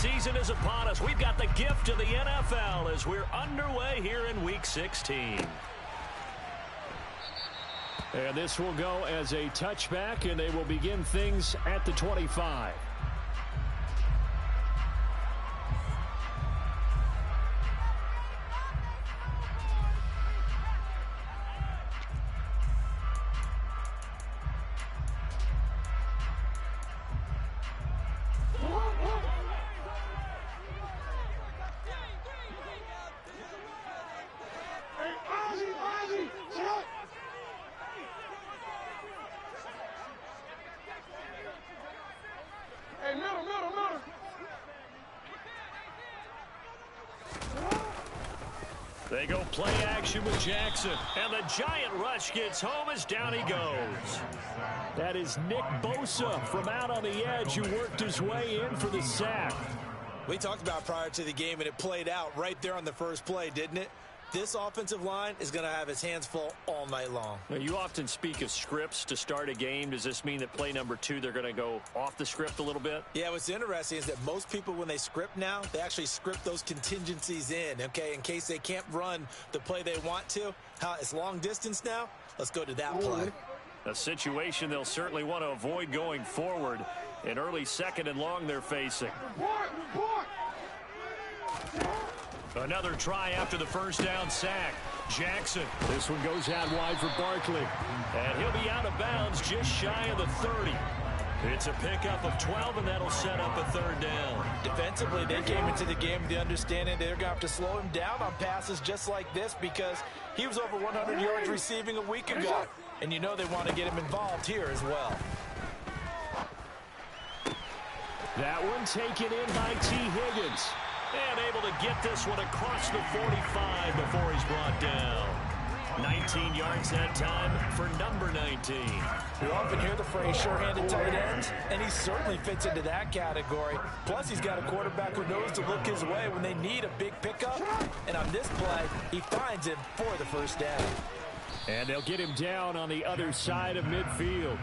season is upon us. We've got the gift of the NFL as we're underway here in Week 16. And this will go as a touchback, and they will begin things at the 25. They go play action with Jackson. And the giant rush gets home as down he goes. That is Nick Bosa from out on the edge who worked his way in for the sack. We talked about prior to the game, and it played out right there on the first play, didn't it? This offensive line is going to have its hands full all night long. Now, you often speak of scripts to start a game. Does this mean that play number 2, they're going to go off the script a little bit? Yeah, what's interesting is that most people, when they script now, they actually script those contingencies in, okay, in case they can't run the play they want to. It's long distance now. Let's go to that play. A situation they'll certainly want to avoid going forward. An early 2nd and long they're facing. Another try after the first down sack. Jackson. This one goes out wide for Barkley. And he'll be out of bounds just shy of the 30. It's a pickup of 12, and that'll set up a 3rd down. Defensively, they came into the game with the understanding they're going to have to slow him down on passes just like this because he was over 100 yards receiving a week ago. And you know they want to get him involved here as well. That one taken in by T. Higgins. And able to get this one across the 45 before he's brought down. 19 yards that time for number 19. We often hear the phrase sure-handed tight ends, and he certainly fits into that category. Plus, he's got a quarterback who knows to look his way when they need a big pickup. And on this play, he finds him for the first down. And they'll get him down on the other side of midfield.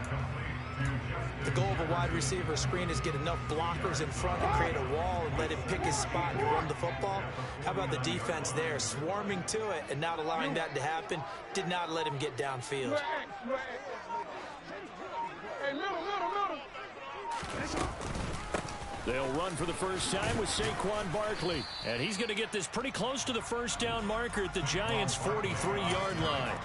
The goal of a wide receiver screen is get enough blockers in front and create a wall and let him pick his spot and run the football. How about the defense there, swarming to it and not allowing that to happen? Did not let him get downfield. They'll run for the first time with Saquon Barkley. And he's going to get this pretty close to the first down marker at the Giants' 43-yard line.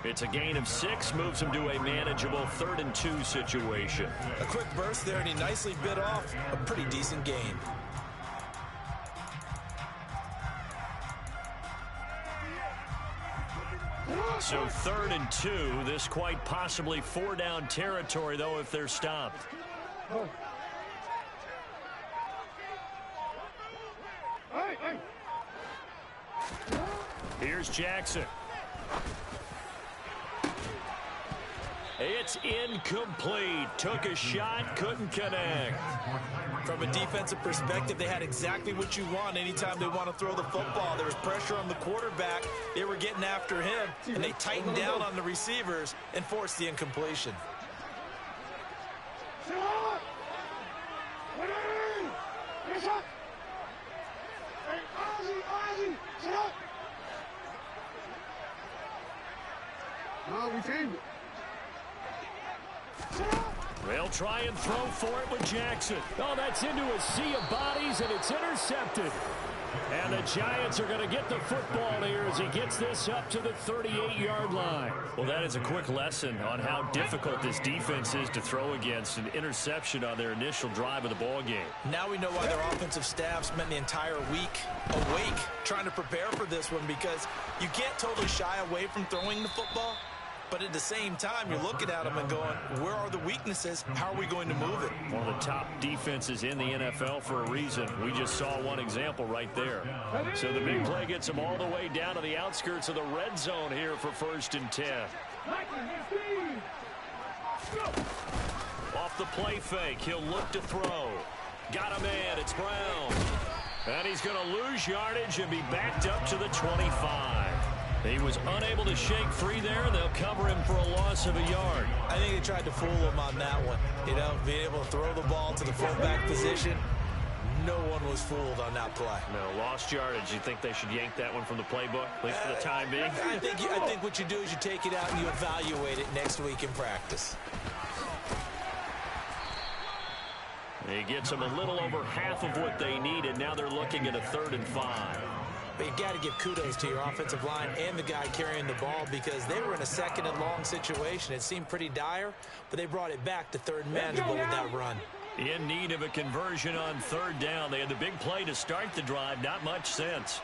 It's a gain of 6, moves him to a manageable 3rd and 2 situation. A quick burst there, and he nicely bit off a pretty decent gain. So 3rd and 2, this quite possibly 4-down territory, though, if they're stopped. Here's Jackson. It's incomplete. Took a shot, couldn't connect. From a defensive perspective, they had exactly what you want anytime they want to throw the football. There was pressure on the quarterback. They were getting after him, and they tightened down on the receivers and forced the incompletion. They'll try and throw for it with Jackson. Oh, that's into a sea of bodies, and it's intercepted. And the Giants are going to get the football here as he gets this up to the 38-yard line. Well, that is a quick lesson on how difficult this defense is to throw against. An interception on their initial drive of the ball game. Now we know why their offensive staff spent the entire week awake trying to prepare for this one, because you can't totally shy away from throwing the football. But at the same time, you're looking at them and going, where are the weaknesses? How are we going to move it? One of the top defenses in the NFL for a reason. We just saw one example right there. So the big play gets him all the way down to the outskirts of the red zone here for 1st and 10. Off the play fake, he'll look to throw. Got a man, it's Brown. And he's going to lose yardage and be backed up to the 25. He was unable to shake free there, and they'll cover him for a loss of a yard. I think they tried to fool him on that one. You know, being able to throw the ball to the fullback position. no one was fooled on that play. No, lost yardage. You think they should yank that one from the playbook, at least for the time being? I think what you do is you take it out and you evaluate it next week in practice. He gets them a little over half of what they needed. Now they're looking at a 3rd and 5. But you've got to give kudos to your offensive line and the guy carrying the ball because they were in a 2nd and long situation. It seemed pretty dire, but they brought it back to 3rd and manageable with that run. In need of a conversion on 3rd down. They had the big play to start the drive. Not much sense.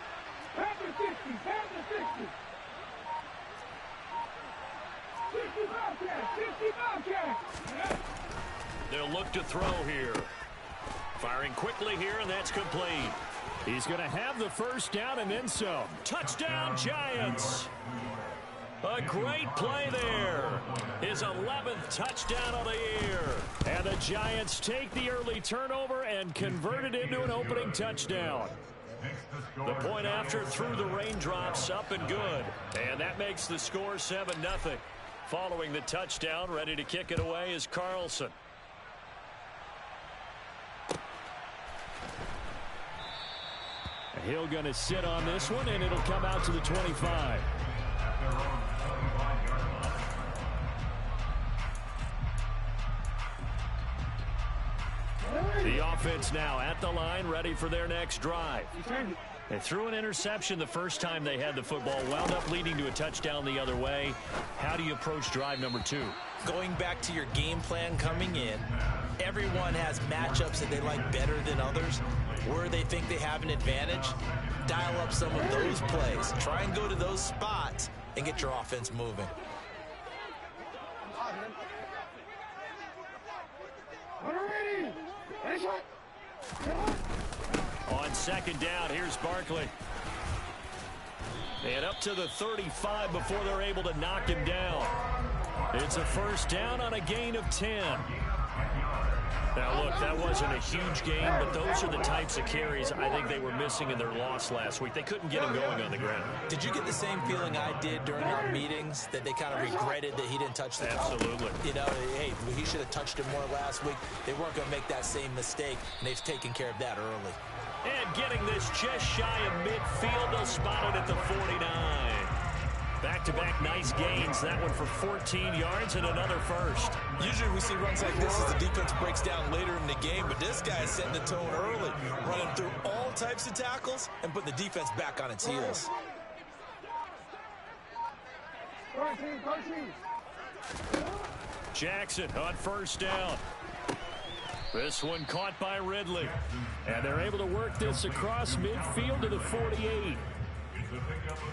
They'll look to throw here. Firing quickly here, and that's complete. He's going to have the 1st down and then some. Touchdown, Giants. A great play there. His 11th touchdown of the year. And the Giants take the early turnover and convert it into an opening touchdown. The point after through the raindrops, up and good. And that makes the score 7-0. Following the touchdown, ready to kick it away is Carlson. Hill going to sit on this one, and it'll come out to the 25. The offense now at the line, ready for their next drive. They threw an interception the first time they had the football, wound up leading to a touchdown the other way. How do you approach drive number 2? Going back to your game plan coming in, everyone has matchups that they like better than others. Where they think they have an advantage, dial up some of those plays. Try and go to those spots and get your offense moving. On 2nd down, here's Barkley. And up to the 35 before they're able to knock him down. It's a 1st down on a gain of 10. Now, look, that wasn't a huge gain, but those are the types of carries I think they were missing in their loss last week. They couldn't get him going on the ground. Did you get the same feeling I did during our meetings, that they kind of regretted that he didn't touch the ball? Absolutely. You know, hey, he should have touched it more last week. They weren't going to make that same mistake, and they've taken care of that early. And getting this just shy of midfield, they'll spot it at the 49. Back-to-back nice gains. That one for 14 yards and another 1st. Usually we see runs like this as the defense breaks down later in the game, but this guy is setting the tone early, running through all types of tackles and putting the defense back on its heels. Jackson on 1st down. This one caught by Ridley. And they're able to work this across midfield to the 48.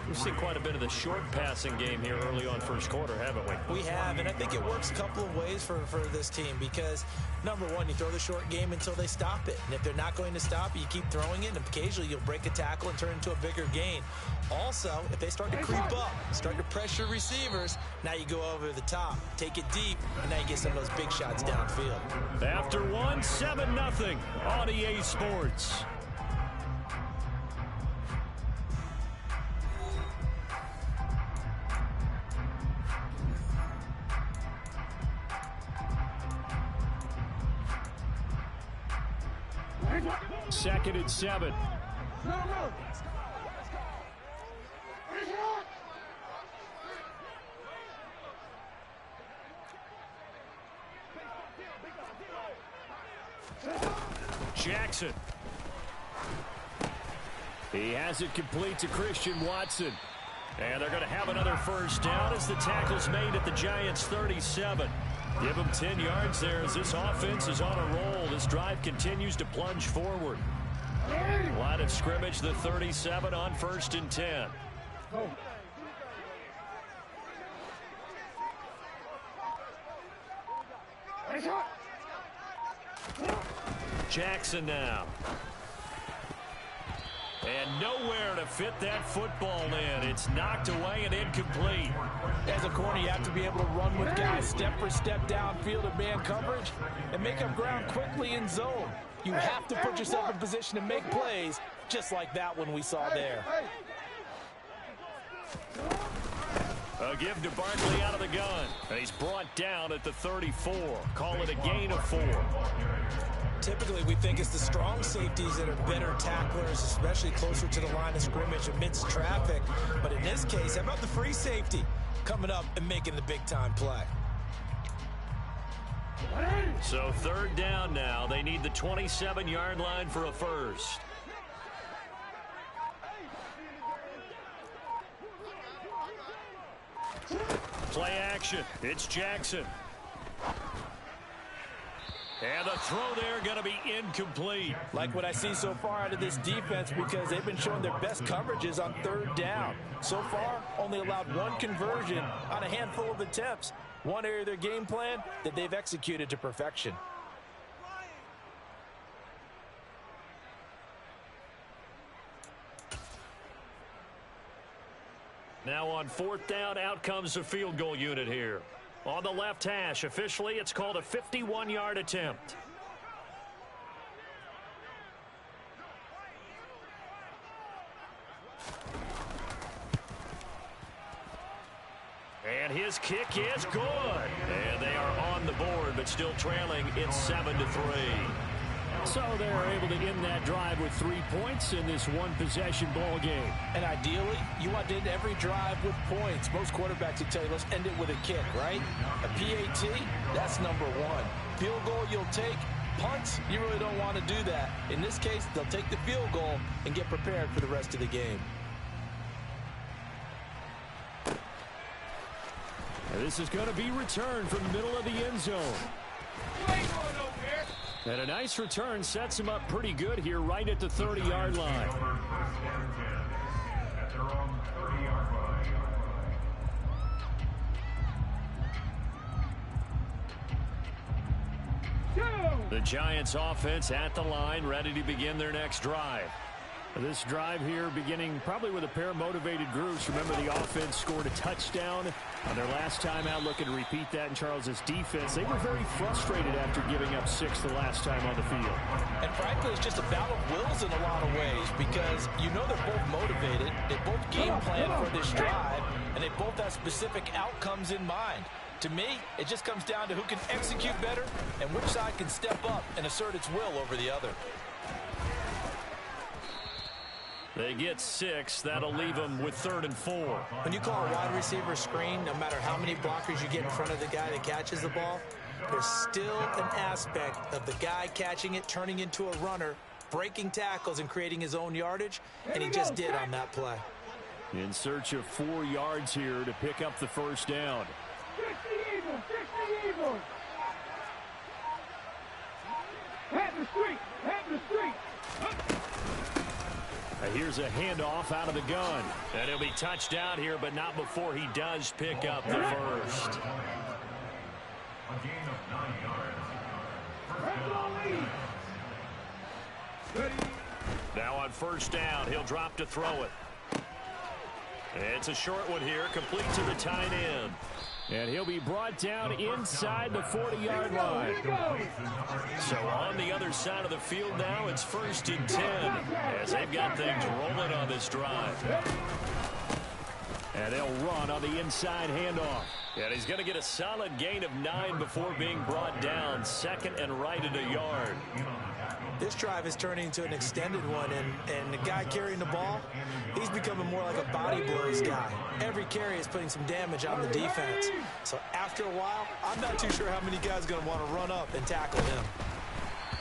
We've seen quite a bit of the short passing game here early on 1st quarter, haven't we? We have, and I think it works a couple of ways for this team because, number one, you throw the short game until they stop it. And if they're not going to stop it, you keep throwing it, and occasionally you'll break a tackle and turn it into a bigger gain. Also, if they start to creep up, start to pressure receivers, now you go over the top, take it deep, and now you get some of those big shots downfield. After 7-0 on EA Sports. Second and 7. Jackson. He has it complete to Christian Watson. And they're going to have another 1st down as the tackle's made at the Giants' 37. Give them 10 yards there as this offense is on a roll. This drive continues to plunge forward. Line of scrimmage, the 37 on 1st and 10. Jackson now. And nowhere to fit that football in. It's knocked away and incomplete. As a corner, you have to be able to run with guys step for step downfield in man coverage and make up ground quickly in zone. You have to put yourself in position to make plays, just like that one we saw there. A give to Barkley out of the gun. And he's brought down at the 34. Call it a gain of 4. Typically, we think it's the strong safeties that are better tacklers, especially closer to the line of scrimmage amidst traffic. But in this case, how about the free safety coming up and making the big-time play? So 3rd down now. They need the 27-yard line for a first. Play action. It's Jackson. And the throw there going to be incomplete. Like what I see so far out of this defense, because they've been showing their best coverages on 3rd down. So far, only allowed 1 conversion on a handful of attempts. One area of their game plan that they've executed to perfection. Now on 4th down, out comes the field goal unit here. On the left hash, officially, it's called a 51-yard attempt. And his kick is good. And they are on the board, but still trailing. It's 7-3. So they're able to end that drive with 3 points in this one-possession ball game. And ideally, you want to end every drive with points. Most quarterbacks would tell you, let's end it with a kick, right? A PAT, that's number 1. Field goal you'll take. Punts, you really don't want to do that. In this case, they'll take the field goal and get prepared for the rest of the game. And this is going to be returned from the middle of the end zone. And a nice return sets him up pretty good here right at the 30-yard line. The Giants offense at the line, ready to begin their next drive. This drive here beginning probably with a pair of motivated groups. Remember, the offense scored a touchdown on their last time out, looking to repeat that in Charles's defense. They were very frustrated after giving up 6 the last time on the field. And frankly, it's just a battle of wills in a lot of ways, because you know they're both motivated, they both game plan for this drive, and they both have specific outcomes in mind. To me, it just comes down to who can execute better and which side can step up and assert its will over the other. They get 6. That'll leave them with 3rd and 4. When you call a wide receiver screen, no matter how many blockers you get in front of the guy that catches the ball, there's still an aspect of the guy catching it, turning into a runner, breaking tackles and creating his own yardage, and he just did on that play. In search of 4 yards here to pick up the first down. Fix the Eagles! Fix the Eagles! Head the street! Head the street! Here's a handoff out of the gun. And he'll be touched down here, but not before he does pick up the first. A gain of 9 yards. Now on 1st down, he'll drop to throw it. It's a short one here, complete to the tight end. And he'll be brought down inside the 40-yard line. So on the other side of the field now, it's 1st and 10 as they've got things rolling on this drive. And they'll run on the inside handoff. And he's going to get a solid gain of 9 before being brought down. 2nd and right at a yard. This drive is turning into an extended one, and the guy carrying the ball, he's becoming more like a body blows guy. Every carry is putting some damage on the defense. So after a while, I'm not too sure how many guys are going to want to run up and tackle him.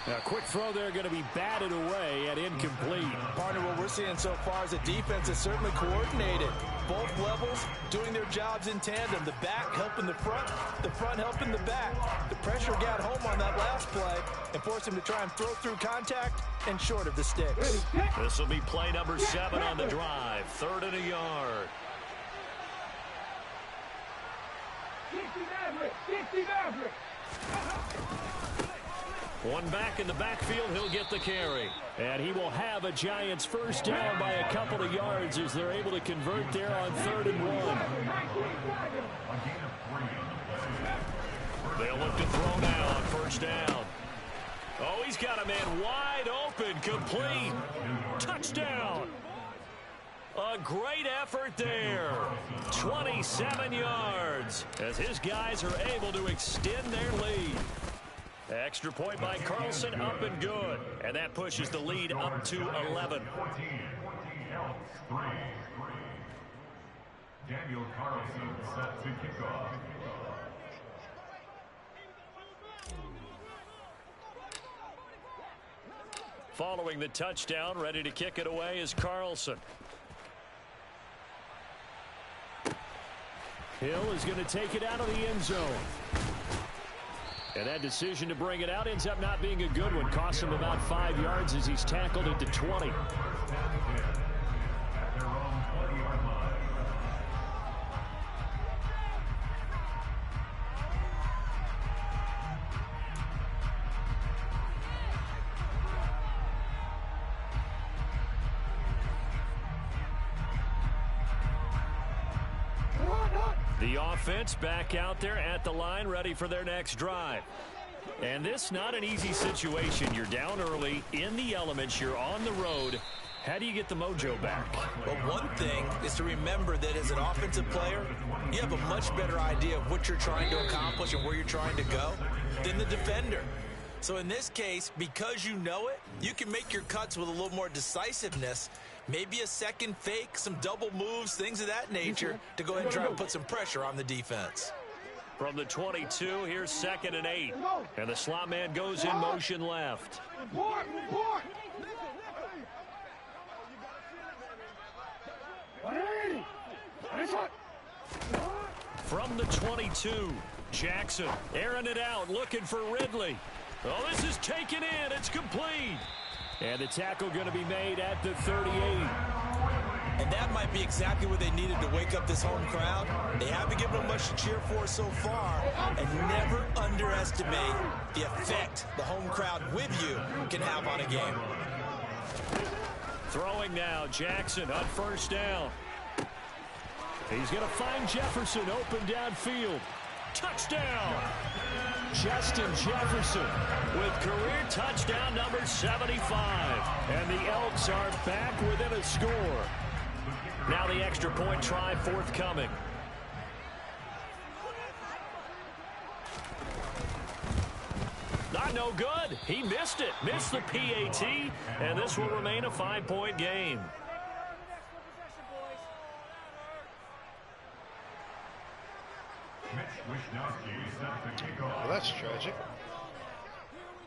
A quick throw there going to be batted away and incomplete. Partner, what we're seeing so far is a defense that's certainly coordinated. Both levels doing their jobs in tandem. The back helping the front helping the back. The pressure got home on that last play and forced him to try and throw through contact and short of the sticks. This will be play number 7 on the drive. 3rd and a yard. 60 Maverick! One back in the backfield, he'll get the carry. And he will have a Giants first down by a couple of yards as they're able to convert there on 3rd and 1. They'll look to throw now on 1st down. Oh, he's got a man wide open, complete. Touchdown. A great effort there. 27 yards as his guys are able to extend their lead. Extra point by Carlson, up and good. And that pushes the lead up to 11. Daniel Carlson set to kick off. Following the touchdown, ready to kick it away is Carlson. Hill is going to take it out of the end zone. And that decision to bring it out ends up not being a good one. Costs him about 5 yards as he's tackled at the 20. The offense back out there at the line, ready for their next drive. And this not an easy situation. You're down early, in the elements, you're on the road. How do you get the mojo back? Well, one thing is to remember that as an offensive player, you have a much better idea of what you're trying to accomplish and where you're trying to go than the defender. So in this case, because you know it, you can make your cuts with a little more decisiveness. Maybe a second fake, some double moves, things of that nature to go ahead and try and put some pressure on the defense. From the 22, here's 2nd and 8. And the slot man goes in motion left. From the 22, Jackson airing it out, looking for Ridley. Oh, this is taken in. It's complete. And the tackle going to be made at the 38. And that might be exactly what they needed to wake up this home crowd. They haven't given them much to cheer for so far. And never underestimate the effect the home crowd with you can have on a game. Throwing now, Jackson on 1st down. He's going to find Jefferson open downfield. Touchdown! Justin Jefferson with career touchdown number 75. And the Elks are back within a score. Now the extra point try forthcoming. Not no good. He missed it. Missed the PAT. And this will remain a 5-point game. Well, that's tragic.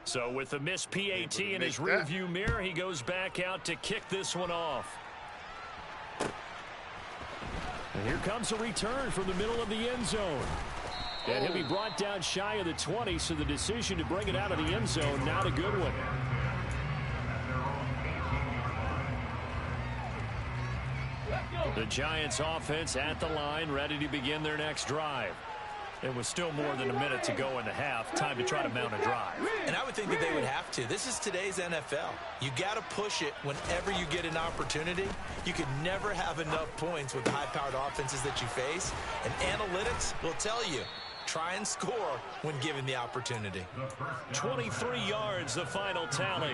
So with the missed PAT in his rearview mirror, he goes back out to kick this one off. And here comes a return from the middle of the end zone. And he'll be brought down shy of the 20, so the decision to bring it out of the end zone, not a good one. The Giants offense at the line, ready to begin their next drive. It was still more than a minute to go in the half. Time to try to mount a drive. And I would think that they would have to. This is today's NFL. You got to push it whenever you get an opportunity. You can never have enough points with the high-powered offenses that you face. And analytics will tell you, try and score when given the opportunity. 23 yards, the final tally.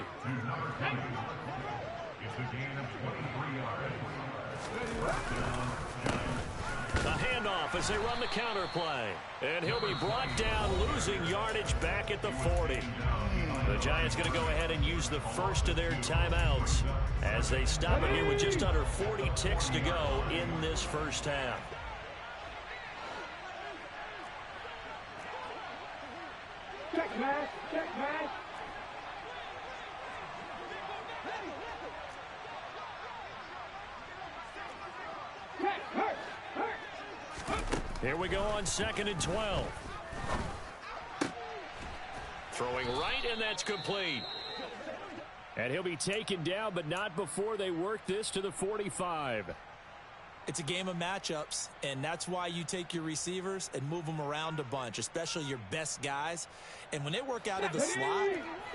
A handoff as they run the counter play. And he'll be brought down, losing yardage back at the 40. The Giants going to go ahead and use the first of their timeouts as they stop it here with just under 40 ticks to go in this first half. Check match, check match. Here we go on 2nd and 12. Throwing right, and that's complete. And he'll be taken down, but not before they work this to the 45. It's a game of matchups, and that's why you take your receivers and move them around a bunch, especially your best guys. And when they work out of the slot,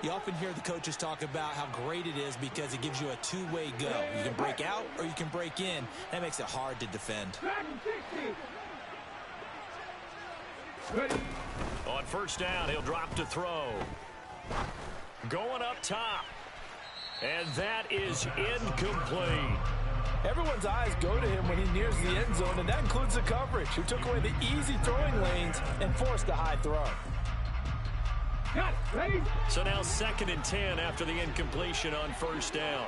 you often hear the coaches talk about how great it is because it gives you a two-way go. You can break out or you can break in. That makes it hard to defend. On 1st down, he'll drop to throw. Going up top. And that is incomplete. Everyone's eyes go to him when he nears the end zone, and that includes the coverage, who took away the easy throwing lanes and forced a high throw. So now 2nd and 10 after the incompletion on first down.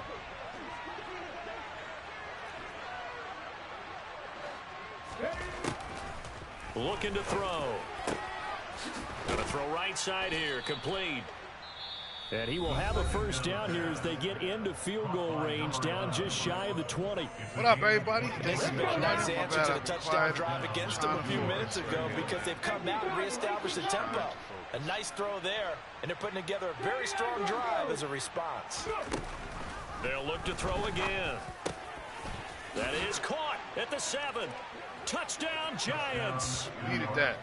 Looking to throw. Going to throw right side here. Complete. And he will have a first down here as they get into field goal range, down just shy of the 20. What up, everybody? This has been a nice answer to the touchdown drive against them a few minutes ago because they've come out and reestablished the tempo. A nice throw there, and they're putting together a very strong drive as a response. They'll look to throw again. That is caught at the 7. Touchdown, Giants. Needed that.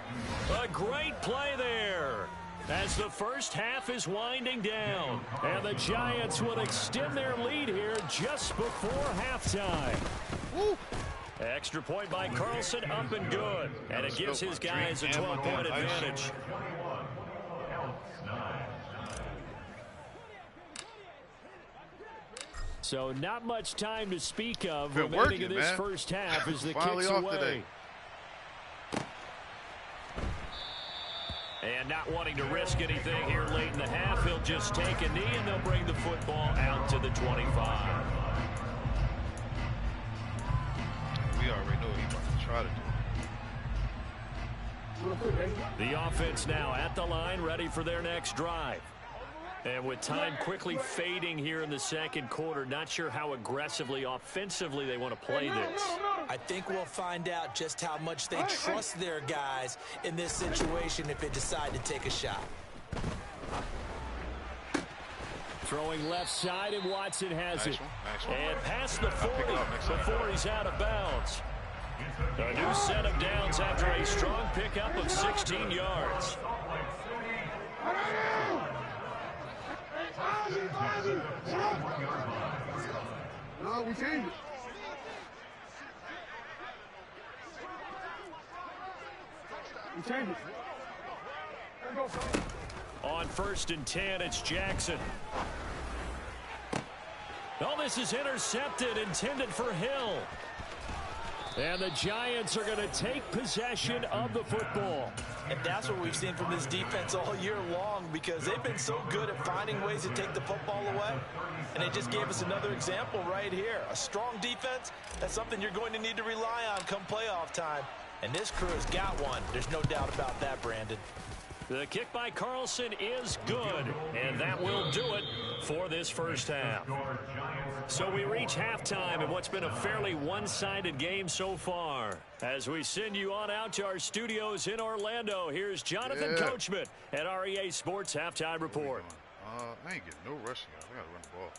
A great play there as the first half is winding down. And the Giants will extend their lead here just before halftime. Woo. Extra point by Carlson, up and good. And it gives his guys a 12-point advantage. So not much time to speak of Been remaining in working, this man. first half as the Finally kicks off away. today. And not wanting to risk anything here late in the half, he'll just take a knee and they'll bring the football out to the 25. We already know what he's about to try to do. The offense now at the line, ready for their next drive. And with time quickly fading here in the second quarter, not sure how aggressively, offensively they want to play this. I think we'll find out just how much they trust their guys in this situation if they decide to take a shot. Throwing left side, and Watson has it. Nice one. And past the 40 pick it up next time. before he's out of bounds. A new set of downs after a strong pickup of 16 yards. No, we changed it. We changed it. There you go. On 1st and 10, it's Jackson. Oh, this is intercepted, intended for Hill. And the Giants are going to take possession of the football. And that's what we've seen from this defense all year long because they've been so good at finding ways to take the football away. And they just gave us another example right here. A strong defense, that's something you're going to need to rely on come playoff time. And this crew has got one. There's no doubt about that, Brandon. The kick by Carlson is good, and that will do it for this first half. So we reach halftime in what's been a fairly one-sided game so far. As we send you on out to our studios in Orlando, here's Jonathan Coachman at REA Sports Halftime Report. I ain't getting no rushing yards. I got to run the ball.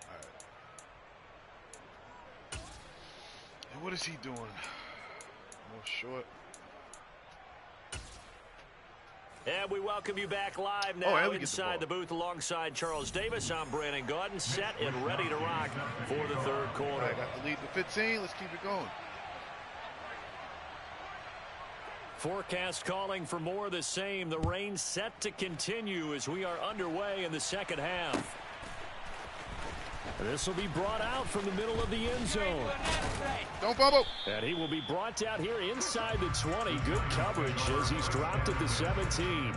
All right. And what is he doing? More short. And we welcome you back live Oh, now and we get the inside the ball. booth alongside Charles Davis. I'm Brandon Gaudin, set and ready to rock for the third All quarter. right, got the lead to 15. Let's keep it going. Forecast calling for more of the same. The rain set to continue as we are underway in the second half. This will be brought out from the middle of the end zone. Don't fumble. And he will be brought down here inside the 20. Good coverage as he's dropped at the 17.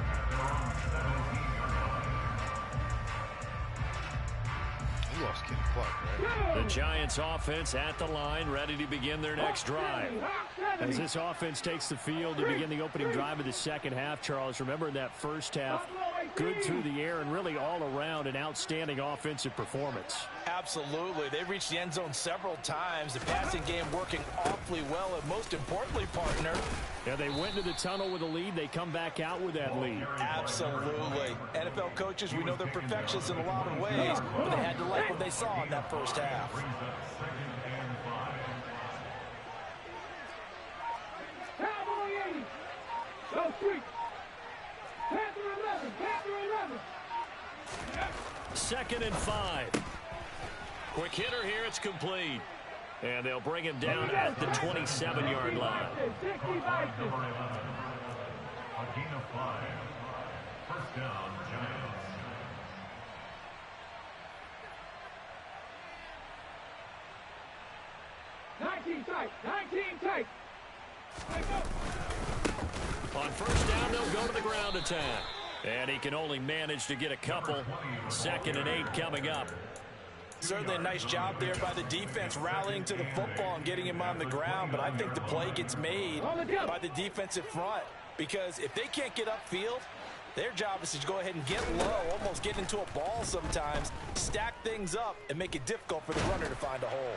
He lost Kenny Clark, right? The Giants offense at the line, ready to begin their next drive. As this offense takes the field to begin the opening drive of the second half, Charles, remember in that first half, good through the air and really all around an outstanding offensive performance. Absolutely. They reached the end zone several times. The passing game working awfully well. And most importantly, partner. Yeah, they went into the tunnel with a lead. They come back out with that lead. Absolutely. NFL coaches, we know they're perfectionists in a lot of ways, but they had to like what they saw in that first half. Cowboy 80. Go street. Panther 11. Panther 11. 2nd and 5. Quick hitter here, it's complete. And they'll bring him down at the 27-yard line. 60 by 60. A gain of 5. First down, Giants. On first down, they'll go to the ground attack. And he can only manage to get a couple. 2nd and 8 coming up. Certainly a nice job there by the defense rallying to the football and getting him on the ground. But I think the play gets made by the defensive front. Because if they can't get upfield, their job is to go ahead and get low, almost get into a ball sometimes, stack things up, and make it difficult for the runner to find a hole.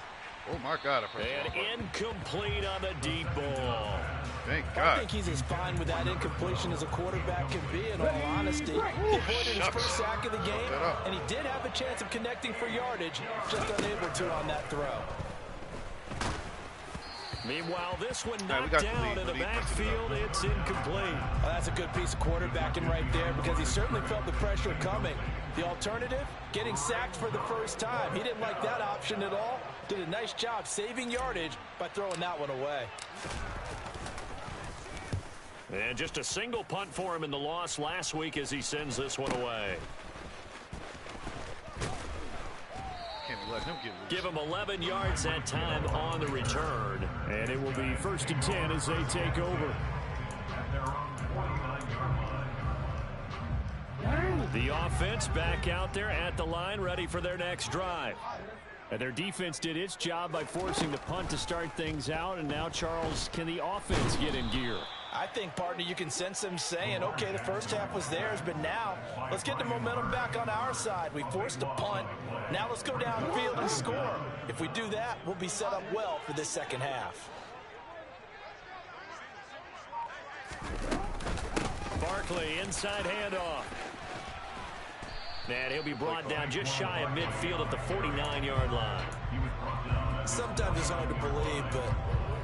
Oh, my God. And incomplete on the deep ball. Thank I God. think he's as fine with that incompletion as a quarterback can be, in all honesty. He avoided his first sack of the game, and he did have a chance of connecting for yardage, just unable to on that throw. Meanwhile, this one Right, knocked down in the backfield. It's incomplete. Well, that's a good piece of quarterbacking right there because he certainly felt the pressure coming. The alternative, getting sacked for the first time. He didn't like that option at all. Did a nice job saving yardage by throwing that one away. And just a single punt for him in the loss last week as he sends this one away. Can't let him get loose. Give him 11 yards that time on the return. And it will be 1st and 10 as they take over. The offense back out there at the line, ready for their next drive. And their defense did its job by forcing the punt to start things out. And now, Charles, can the offense get in gear? I think, partner, you can sense them saying, okay, the first half was theirs, but now let's get the momentum back on our side. We forced a punt. Now let's go downfield and score. If we do that, we'll be set up well for this second half. Barkley, inside handoff. And he'll be brought down just shy of midfield at the 49-yard line. Sometimes it's hard to believe, but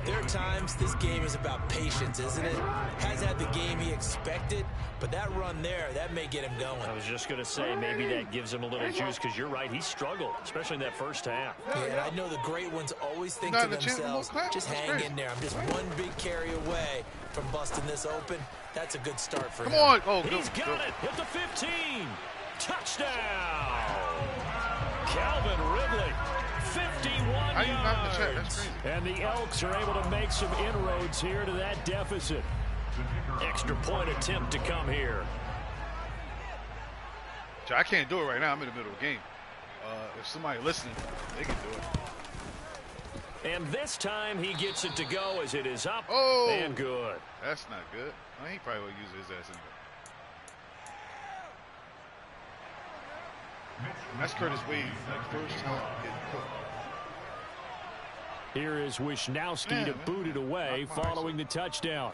there are times this game is about patience, isn't it? Has had the game he expected, but that run there, that may get him going. I was just going to say, maybe that gives him a little juice, because you're right, he struggled, especially in that first half. Yeah, and I know the great ones always think to themselves, just hang in there. I'm just one big carry away from busting this open. That's a good start for him. Come on. Oh, He's got it at the 15. Touchdown. Calvin Ridley, 51 How you not in the check? yards. That's crazy. And the Elks are able to make some inroads here to that deficit. Extra point attempt to come here. I can't do it right now. I'm in the middle of the game. If somebody listening, they can do it. And this time he gets it to go as it is up and good. That's not good. I ain't probably going to use his ass anyway. That's Curtis Wade, like first time getting cooked. Here is Wisnowski to boot it away following the touchdown.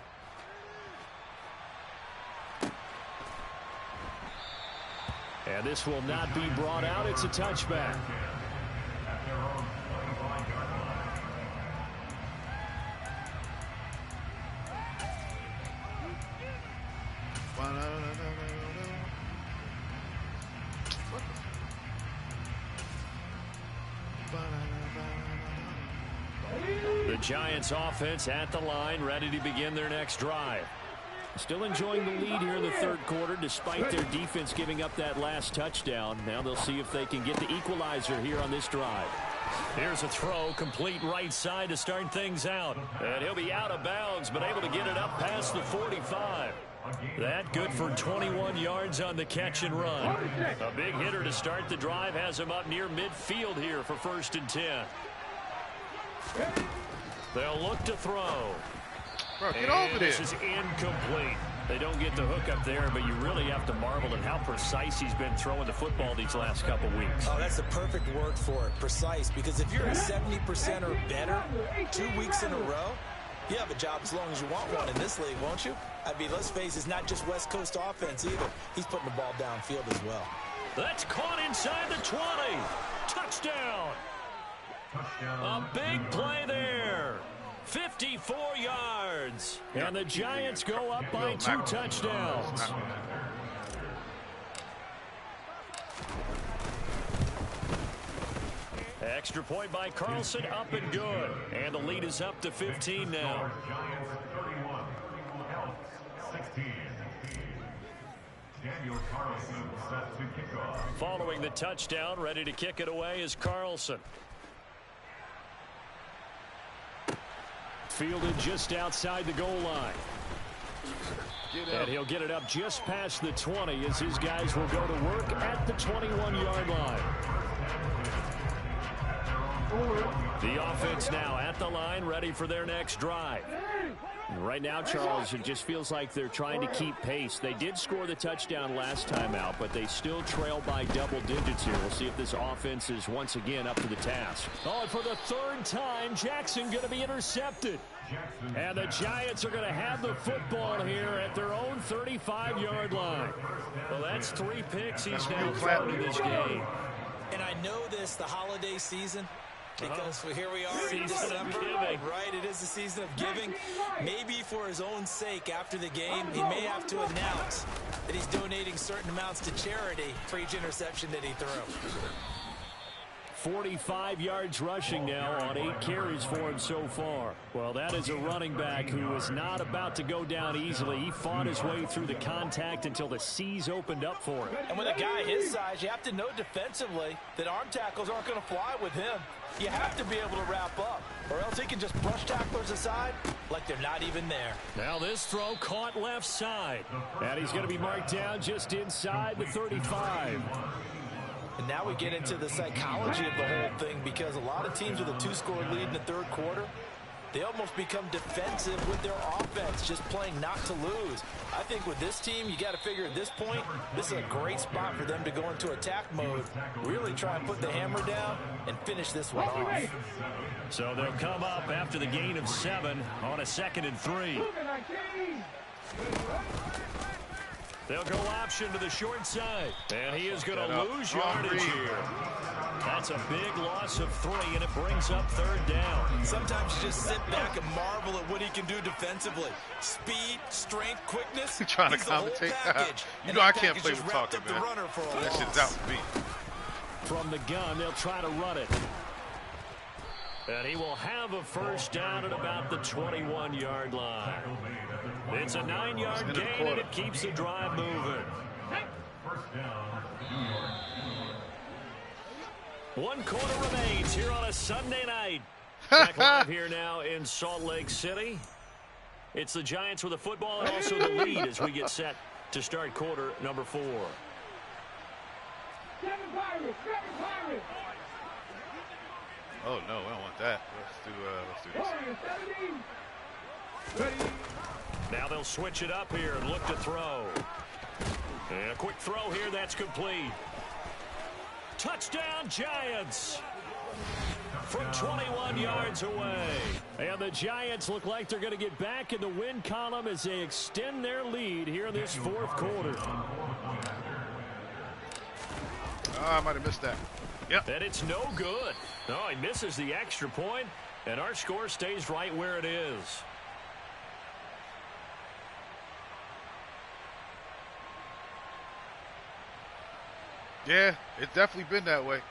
And this will not be brought out. It's a touchback. The Giants offense at the line, ready to begin their next drive. Still enjoying the lead here in the third quarter despite their defense giving up that last touchdown. Now they'll see if they can get the equalizer here on this drive. Here's a throw, complete right side to start things out. And he'll be out of bounds, but able to get it up past the 45. That good for 21 yards on the catch and run. A big hitter to start the drive has him up near midfield here for 1st and 10. They'll look to throw. Bro, get over there. This is incomplete. They don't get the hook up there, but you really have to marvel at how precise he's been throwing the football these last couple weeks. Oh, that's the perfect word for it, precise, because if you're at 70% or better 2 weeks in a row, you have a job as long as you want one in this league, won't you? I mean, let's face it, it's not just West Coast offense either. He's putting the ball downfield as well. That's caught inside the 20. Touchdown. A big play there. 54 yards. And the Giants go up by 2 touchdowns. Extra point by Carlson, up and good. And the lead is up to 15 now. Giants 31, Elks 16. Daniel Carlson set to kick off. Following the touchdown, ready to kick it away is Carlson. Fielded just outside the goal line. And he'll get it up just past the 20 as his guys will go to work at the 21-yard line. The offense now at the line, ready for their next drive. Right now, Charles, it just feels like they're trying to keep pace. They did score the touchdown last time out, but they still trail by double digits here. We'll see if this offense is once again up to the task. Oh, and for the third time, Jackson going to be intercepted. And the Giants are going to have the football here at their own 35-yard line. Well, that's 3 picks he's now thrown in this game. And I know this, the holiday season, because here we are in December, right? It is the season of giving. Maybe for his own sake, after the game, he may have to announce that he's donating certain amounts to charity for each interception that he threw. 45 yards rushing now on 8 carries for him so far. Well, that is a running back who is not about to go down easily. He fought his way through the contact until the C's opened up for him. And with a guy his size, you have to know defensively that arm tackles aren't going to fly with him. You have to be able to wrap up, or else he can just brush tacklers aside like they're not even there. Now this throw caught left side. And he's going to be marked down just inside the 35. And now we get into the psychology of the whole thing, because a lot of teams with a 2-score lead in the third quarter, they almost become defensive with their offense, just playing not to lose. I think with this team, you got to figure at this point, this is a great spot for them to go into attack mode, really try and put the hammer down and finish this one off. So they'll come up after the gain of 7 on a 2nd and 3. They'll go option to the short side. And he is going to lose yardage here. That's a big loss of 3, and it brings up 3rd down. Sometimes you just sit back and marvel at what he can do defensively. Speed, strength, quickness. You're trying to he's the whole commentate. package. You know I can't play with talking, man. That That shit's out for me. From the gun, they'll try to run it. And he will have a 1st down at about the 21-yard line. It's a 9-yard gain, and it keeps the drive moving. 1 quarter remains here on a Sunday night. Back live here now in Salt Lake City. It's the Giants with the football and also the lead as we get set to start quarter number 4. Oh no, I don't want that. Let's do this. Now they'll switch it up here and look to throw. And a quick throw here, that's complete. Touchdown, Giants! From 21 yards away. And the Giants look like they're going to get back in the win column as they extend their lead here in this 4th quarter. I might have missed that. Yep. And it's no good. No, he misses the extra point, and our score stays right where it is. Yeah, it's definitely been that way.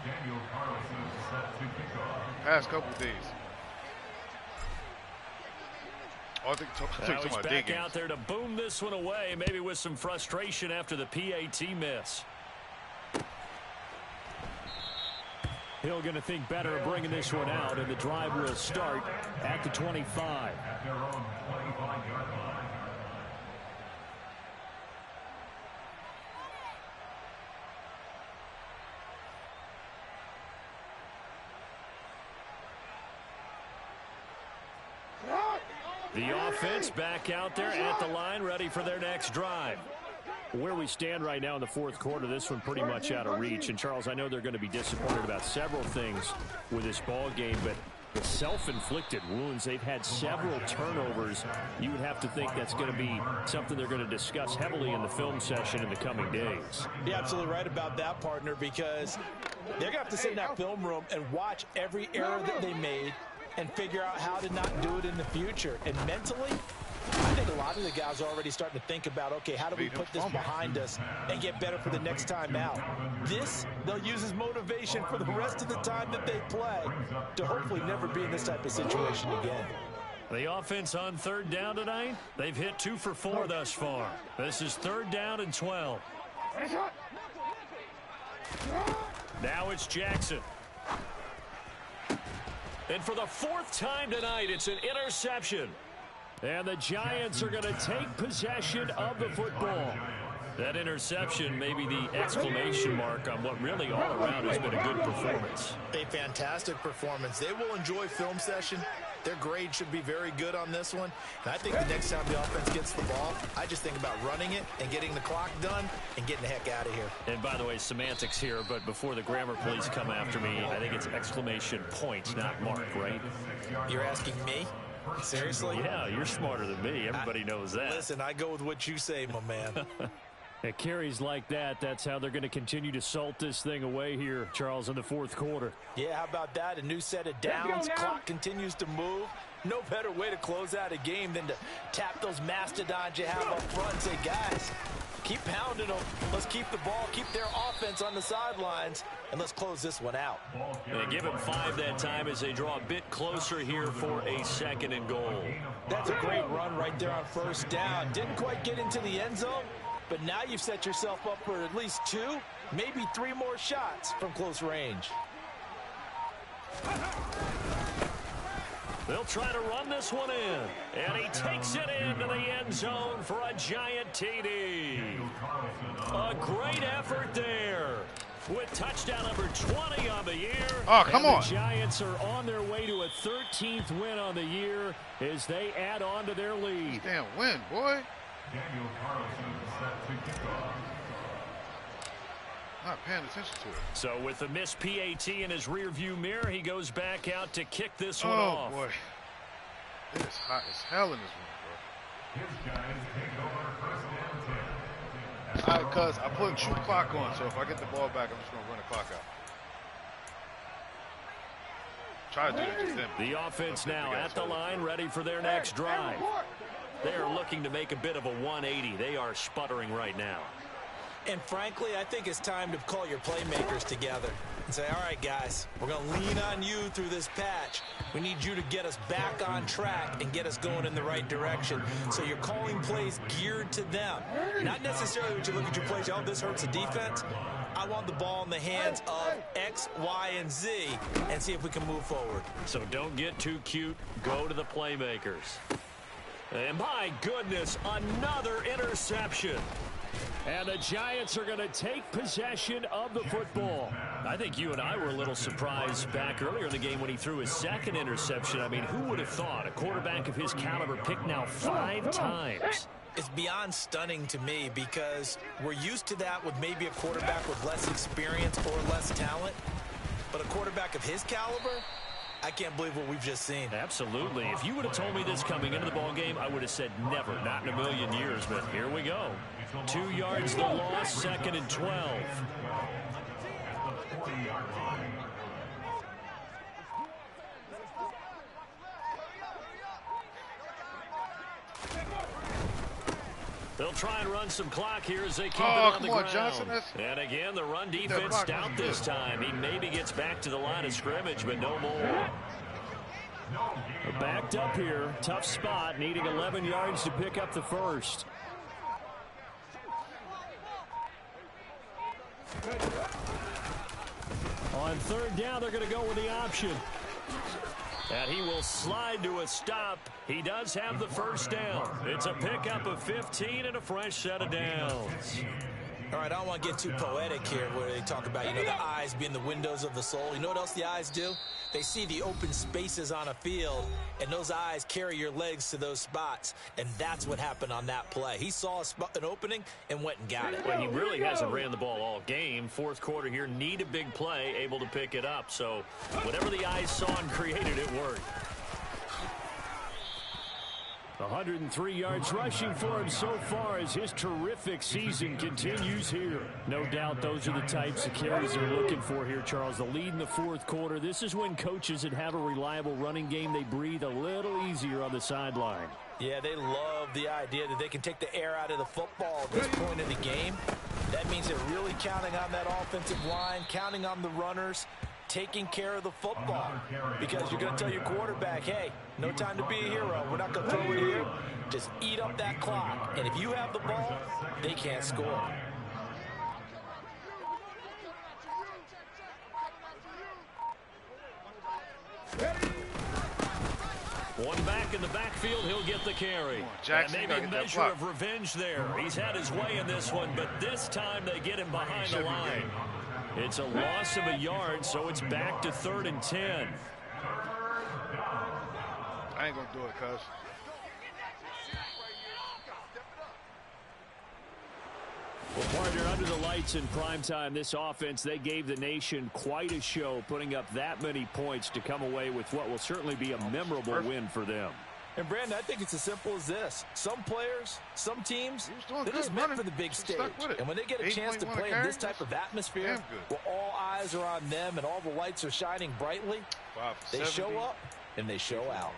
Daniel Carlson set to kick off. Past couple days. Oh, I think Now he's about back out there to boom this one away, maybe with some frustration after the PAT miss. Hill going to think better of bringing this one out, and the drive will start at the 25. At their own 25-yard line. The offense back out there at the line, ready for their next drive. Where we stand right now in the 4th quarter, this one pretty much out of reach. And, Charles, I know they're going to be disappointed about several things with this ball game, but the self-inflicted wounds, they've had several turnovers. You would have to think that's going to be something they're going to discuss heavily in the film session in the coming days. You're absolutely right about that, partner, because they're going to have to sit in that film room and watch every error that they made and figure out how to not do it in the future. And mentally, I think a lot of the guys are already starting to think about, okay, how do we put this behind us and get better for the next time out? This, they'll use as motivation for the rest of the time that they play to hopefully never be in this type of situation again. The offense on 3rd down tonight, they've hit 2 for 4 thus far. This is 3rd down and 12. Now it's Jackson. And for the 4th time tonight, it's an interception. And the Giants are going to take possession of the football. That interception may be the exclamation mark on what really all around has been a good performance. A fantastic performance. They will enjoy film session. Their grade should be very good on this one. And I think the next time the offense gets the ball, I just think about running it and getting the clock done and getting the heck out of here. And by the way, semantics here, but before the grammar police come after me, I think it's exclamation point, not mark, right? You're asking me? Seriously? Yeah, you're smarter than me. Everybody knows that. Listen, I go with what you say, my man. At carries like that, that's how they're going to continue to salt this thing away here, Charles, in the fourth quarter. Yeah, how about that? A new set of downs. Clock continues to move. No better way to close out a game than to tap those mastodons you have up front and say, guys, keep pounding them. Let's keep the ball, keep their offense on the sidelines, and let's close this one out. They give him 5 that time as they draw a bit closer here for a 2nd and goal. That's a great run right there on first down. Didn't quite get into the end zone, but now you've set yourself up for at least 2, maybe 3 more shots from close range. They'll try to run this one in, and he takes it into the end zone for a Giant TD. A great effort there with touchdown number 20 on the year. Oh, come on. The Giants are on their way to a 13th win on the year as they add on to their lead. Damn win, boy. Daniel Carlson is set to kick off. Not paying attention to it. So with the missed PAT in his rearview mirror, he goes back out to kick this one Oh, off. boy. It is hot as hell in this room, His Giants take over first down 10. bro. Because I put true clock on, so if I get the ball back, I'm just going to run the clock out. Try to do that just then. The offense now at the line, ready for their next drive. They are looking to make a bit of a 180. They are sputtering right now. And frankly, I think it's time to call your playmakers together and say, all right, guys, we're going to lean on you through this patch. We need you to get us back on track and get us going in the right direction. So you're calling plays geared to them. Not necessarily when you look at your plays, oh, this hurts the defense. I want the ball in the hands of X, Y, and Z and see if we can move forward. So don't get too cute. Go to the playmakers. And my goodness, another interception. And the Giants are going to take possession of the football. I think you and I were a little surprised back earlier in the game when he threw his 2nd interception. I mean, who would have thought a quarterback of his caliber picked now 5 times? It's beyond stunning to me because we're used to that with maybe a quarterback with less experience or less talent. But a quarterback of his caliber, I can't believe what we've just seen. Absolutely. If you would have told me this coming into the ball game, I would have said never, not in a million years. But here we go. 2 yards the loss, 2nd and 12. They'll try and run some clock here as they keep it on the ground. Johnson. And again, the run defense stout this time. He maybe gets back to the line of scrimmage, but no more. Backed up here. Tough spot. Needing 11 yards to pick up the first. On 3rd down, they're going to go with the option. And he will slide to a stop. He does have the first down. It's a pickup of 15 and a fresh set of downs. All right, I don't want to get too poetic here where they talk about, the eyes being the windows of the soul. You know what else the eyes do? They see the open spaces on a field, and those eyes carry your legs to those spots. And that's what happened on that play. He saw an opening and went and got it. Well, he really hasn't ran the ball all game. 4th quarter here, need a big play, able to pick it up. So whatever the eyes saw and created, it worked. 103 yards rushing for him so far as his terrific season continues here. No doubt those are the types of carries they're looking for here, Charles. The lead in the 4th quarter. This is when coaches that have a reliable running game, they breathe a little easier on the sideline. Yeah, they love the idea that they can take the air out of the football at this point in the game. That means they're really counting on that offensive line, counting on the runners, taking care of the football, because you're going to tell your quarterback, hey, no time to be a hero. We're not going to throw it here. Just eat up that clock. And if you have the ball, they can't score. One back in the backfield. backfield, he'll get the carry. Come on, Jackson, and you maybe gotta a get that measure block. of revenge there. He's had his way in this one, but this time they get him behind the line. It's a loss of a yard, so it's back to 3rd and 10. I ain't gonna do it, cuz. Well, partner, under the lights in primetime, this offense, they gave the nation quite a show, putting up that many points to come away with what will certainly be a memorable win for them. And, Brandon, I think it's as simple as this. Some players, some teams, they're just meant for the big stage. And when they get a chance to play in this type of atmosphere where all eyes are on them and all the lights are shining brightly, they show up and they show out.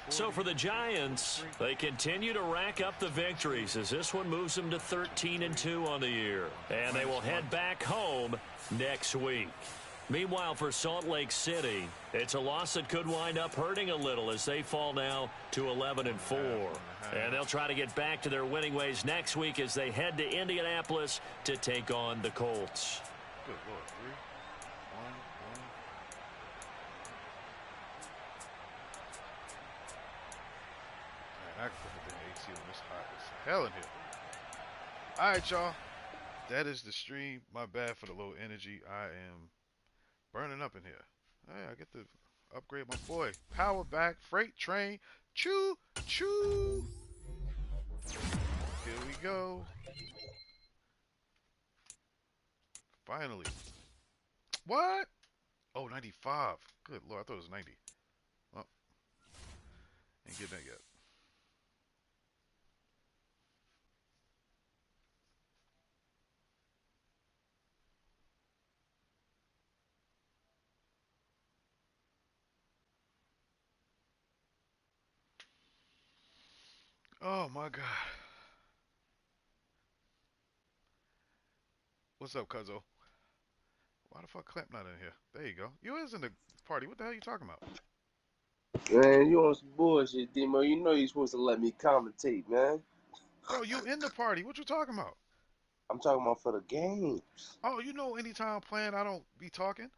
So for the Giants, they continue to rack up the victories as this one moves them to 13-2 on the year. And they will head back home next week. Meanwhile, for Salt Lake City, it's a loss that could wind up hurting a little as they fall now to 11-4. And they'll try to get back to their winning ways next week as they head to Indianapolis to take on the Colts. Good Lord, 3, 1, 1. Man, I can put the AC when it's hot as hell in here. All right, y'all. That is the stream. My bad for the low energy. I am burning up in here. Hey, I get to upgrade my boy. Power back, freight train. Choo, choo. Here we go. Finally. What? Oh, 95. Good Lord, I thought it was 90. Well, ain't getting that yet. Oh my God. What's up, Cuzzo? Why the fuck Clamp not in here? There you go. You is in the party. What the hell are you talking about? Man, you on some bullshit, Demo. You know you're supposed to let me commentate, man. Bro, you in the party. What you talking about? I'm talking about for the games. Oh, you know anytime I'm playing, I don't be talking?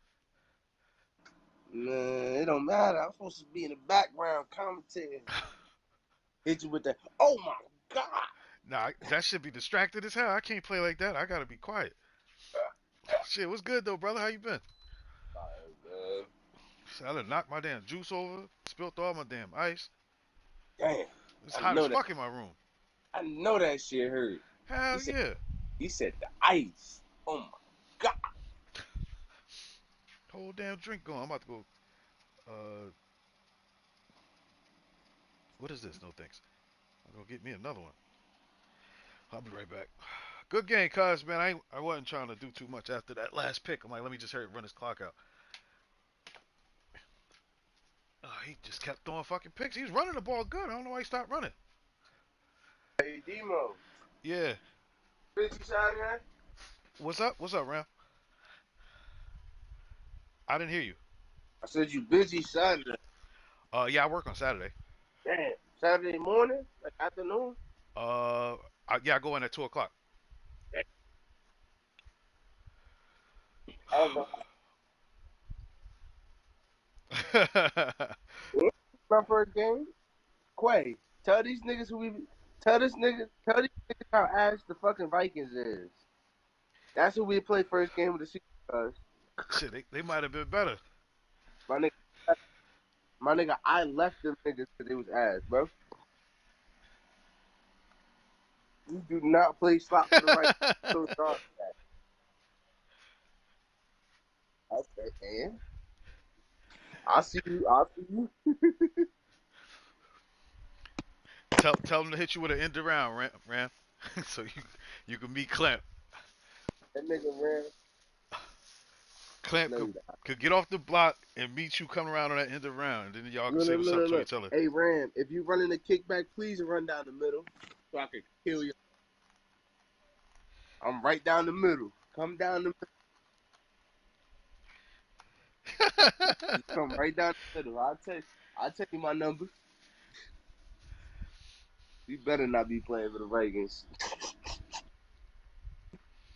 Man, it don't matter. I'm supposed to be in the background commentating. Hit you with that. Oh, my God. Nah, that should be distracted as hell. I can't play like that. I gotta be quiet. Shit, what's good, though, brother? How you been? Man. Shit, I done knocked my damn juice over, spilled all my damn ice. Damn. It's hot as fuck in my room. I know that shit hurt. Hell yeah. He said the ice. Oh, my God. Whole damn drink going. I'm about to go. What is this? No thanks. I'm gonna get me another one. I'll be right back. Good game, cuz, man. I wasn't trying to do too much after that last pick. I'm like, let me just hurry run his clock out. He just kept throwing fucking picks. He was running the ball good. I don't know why he stopped running. Hey, Demo. Yeah. Busy Saturday? What's up? What's up, Ram? I didn't hear you. I said you busy Saturday. Yeah, I work on Saturday. Damn. Saturday morning? Like afternoon? Yeah, I go in at 2 o'clock. My first game? Quay, tell these niggas tell these niggas how ass the fucking Vikings is. That's who we played first game of the season, cuz. Shit, they might have been better. My nigga, I left them niggas because it was ass, bro. You do not play slot for the Vikings. So sorry. Okay, man. I'll see you. Tell them to hit you with an end around, Ram. So you can meet Clamp. That nigga ran. Clamp could get off the block and meet you coming around on that end around, and then y'all can say what's up to each other. Hey, Ram, if you running the kickback, please run down the middle so I can kill you. I'm right down the middle. Come down the middle. Come right down the middle. I'll tell you my number. You better not be playing for the Vikings.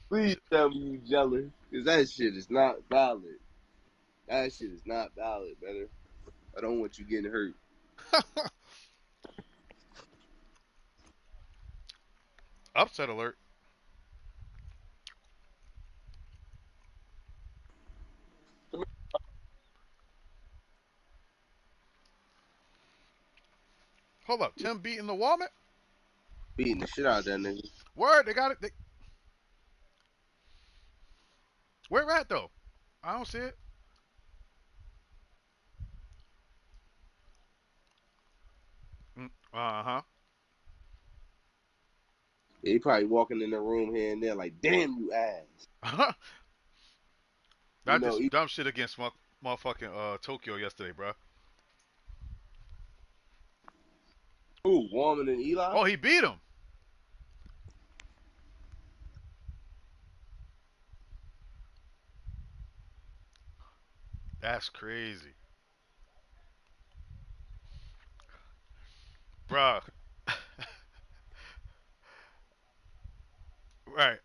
Please tell me you jealous, because that shit is not valid. That shit is not valid, brother. I don't want you getting hurt. Upset alert. Hold up. Tim beating the Walmart? Beating the shit out of that nigga. Word, they got it. Where at, though? I don't see it. Uh-huh. He probably walking in the room here and there like, damn you ass. You I did know, some dumb shit against motherfucking Tokyo yesterday, bro. who, Warman and Eli? Oh, he beat him. That's crazy. Bruh. Right.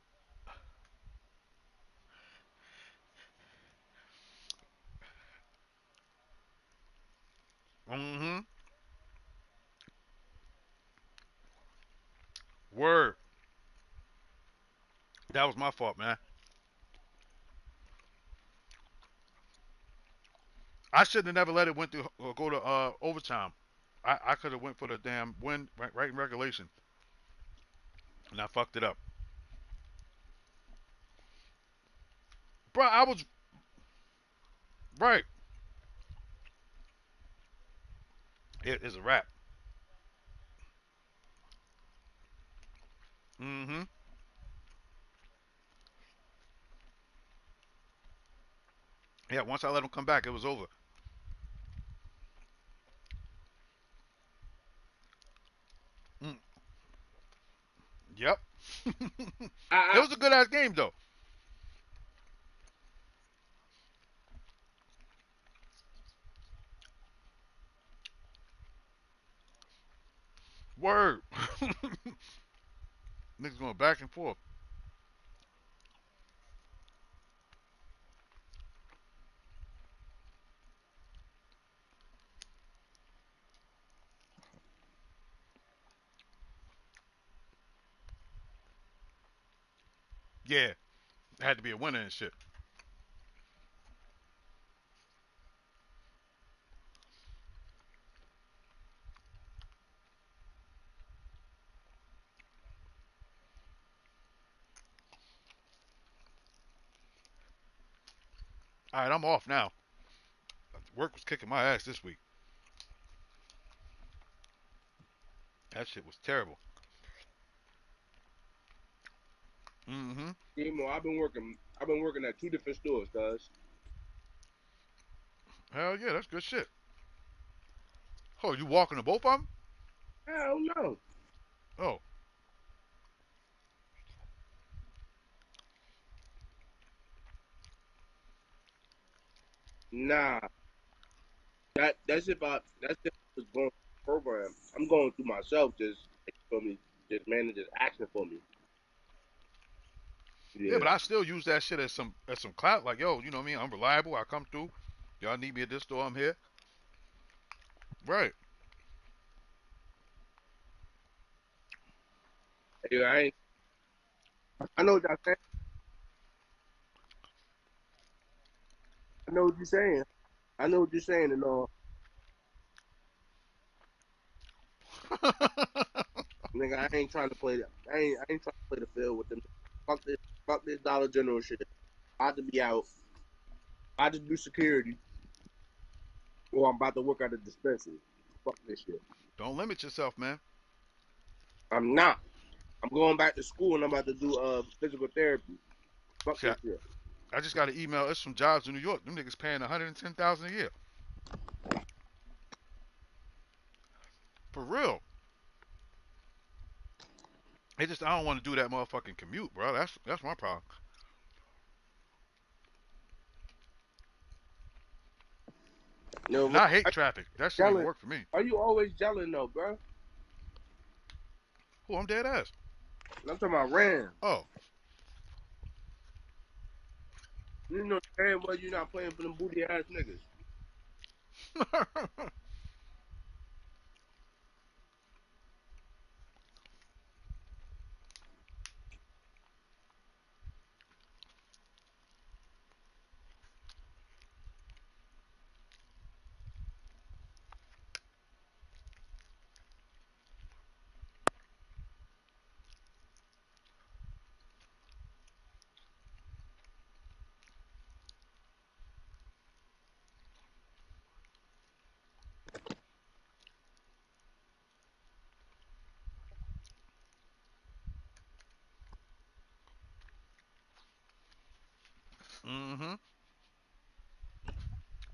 Mm-hmm. Word. That was my fault, man. I shouldn't have never let it went to go to overtime. I could have went for the damn win right in regulation, and I fucked it up. Bro, I was right. It is a wrap. Mm-hmm. Yeah, once I let him come back, it was over. Mm. Yep. It I, was a good ass game though. Word. Niggas going back and forth. Yeah, it had to be a winner and shit. All right, I'm off now. Work was kicking my ass this week. That shit was terrible. Mm-hmm. Demo, I've been working at 2 different stores, cuz. Hell yeah, that's good shit. Oh, you walking to both of them? Hell no. Oh, Nah. That's if I was going through the program. I'm going through myself, just like, for me, just managers asking for me. yeah, Yeah. but I still use that shit as some clout. Like, yo, you know what I mean? I'm reliable. I come through. Y'all need me at this store, I'm here. Right. Hey, I know what y'all saying. I know what you're saying. I know what you're saying and all. Nigga, I ain't trying to play that. I ain't trying to play the field with them. Fuck this Dollar General shit. I have to be out. I just do security, or I'm about to work at a dispensary. Fuck this shit. Don't limit yourself, man. I'm not. I'm going back to school and I'm about to do physical therapy. Fuck See, this shit. I just got an email. It's from jobs in New York. Them niggas paying 110,000 a year. For real. I don't want to do that motherfucking commute, bro. That's my problem. No, And I hate traffic. That shit ain't yelling. work for me. Are you always yelling though, bro? Oh, I'm dead ass. I'm talking about Ram. Oh. You know damn well you're not playing for them booty ass niggas.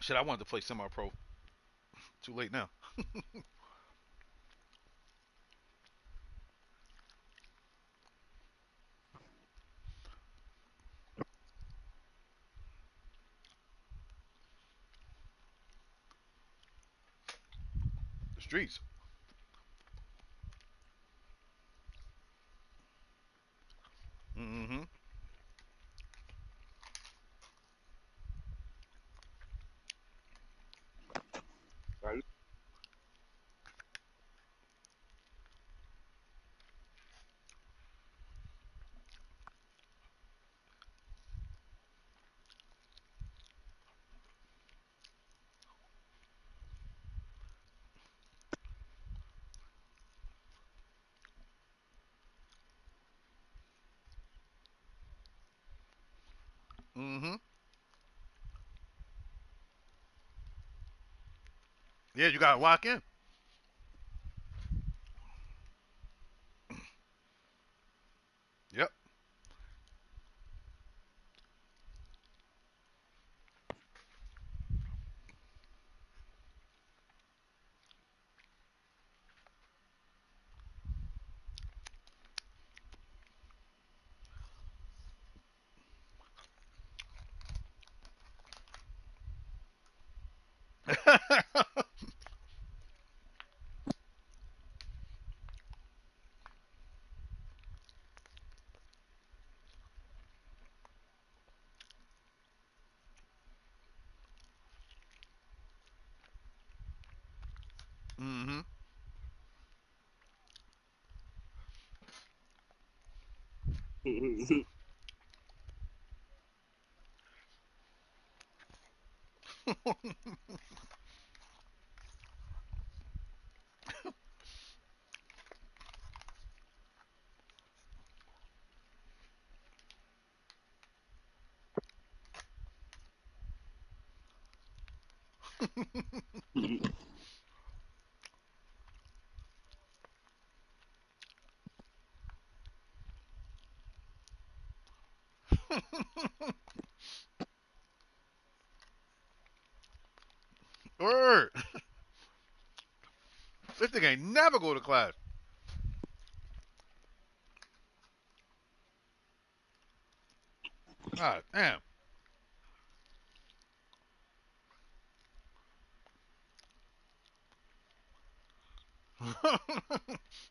Shit, I wanted to play semi-pro. Too late now. The streets. Mm-hmm. Mm-hmm. Yeah, you gotta lock in. Yep. Mm-hmm. Word. This thing ain't never go to class. God damn.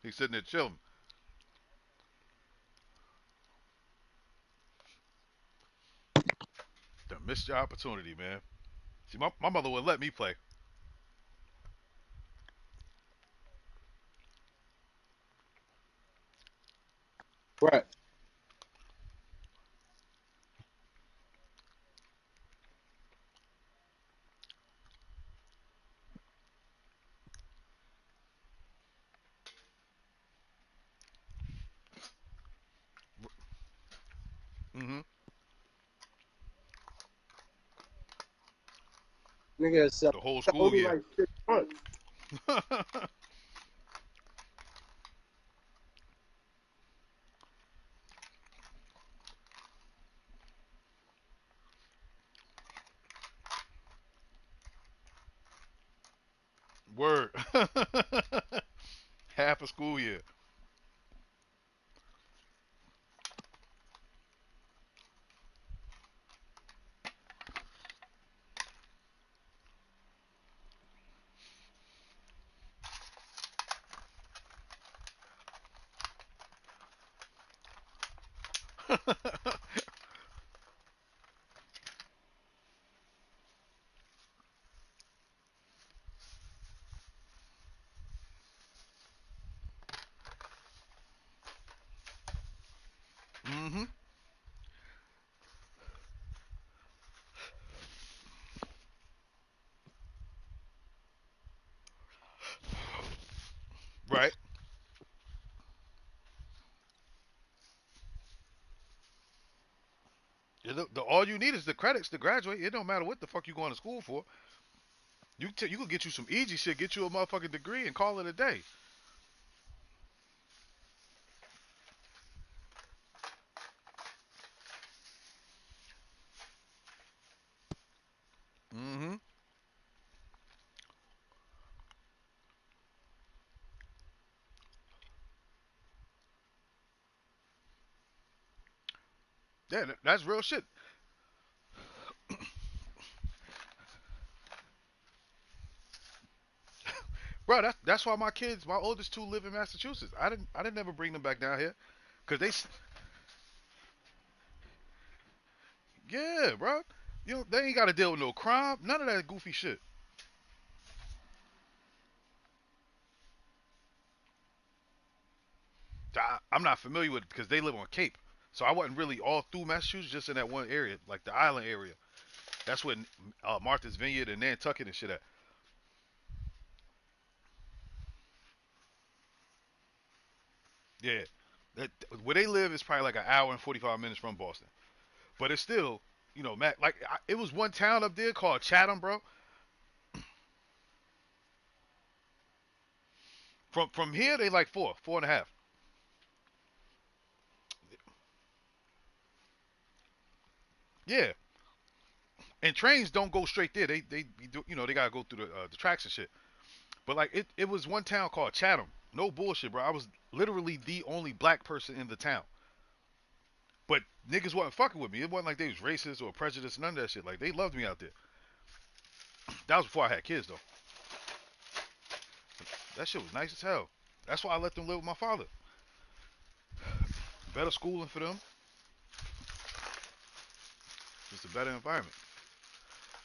He's sitting there chilling. Done missed your opportunity, man. See, my mother wouldn't let me play. Right. Mm-hmm. Nigga, so The whole school only year. like 6 months. Word. Half a school year. Mm-hmm. Right. All you need is the credits to graduate. It don't matter what the fuck you going to school for. You could get you some easy shit, get you a motherfucking degree, and call it a day. Mm-hmm. Yeah, that's real shit. Bro, that's why my kids, my oldest two, live in Massachusetts. I didn't never bring them back down here, cause yeah, bro. You know, they ain't got to deal with no crime, none of that goofy shit. I'm not familiar with it because they live on Cape, so I wasn't really all through Massachusetts, just in that one area, like the island area. That's where Martha's Vineyard and Nantucket and shit at. Yeah, that, where they live is probably like an hour and 45 minutes from Boston, but it's still, you know, it was one town up there called Chatham, bro. From here, they like four and a half. Yeah, and trains don't go straight there. They do, you know, they gotta go through the tracks and shit. But like it was one town called Chatham. No bullshit, bro. I was literally the only black person in the town. But niggas wasn't fucking with me. It wasn't like they was racist or prejudiced, none of that shit. Like they loved me out there. That was before I had kids though. That shit was nice as hell. That's why I let them live with my father. Better schooling for them. Just a better environment.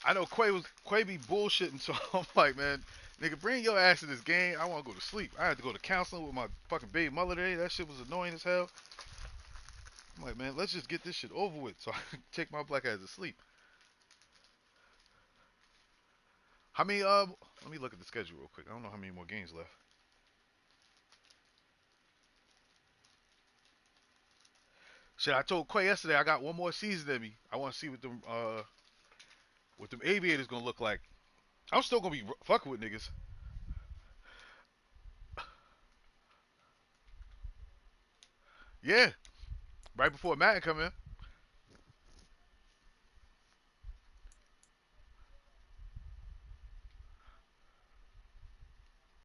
I know Quay be bullshitting, so I'm like, man, nigga, bring your ass to this game. I want to go to sleep. I had to go to counseling with my fucking baby mother today. That shit was annoying as hell. I'm like, man, let's just get this shit over with so I can take my black ass to sleep. How many, let me look at the schedule real quick. I don't know how many more games left. Shit, I told Quay yesterday I got one more season in me. I want to see what them aviators gonna look like. I'm still gonna be fucking with niggas. Yeah, right before Madden come in.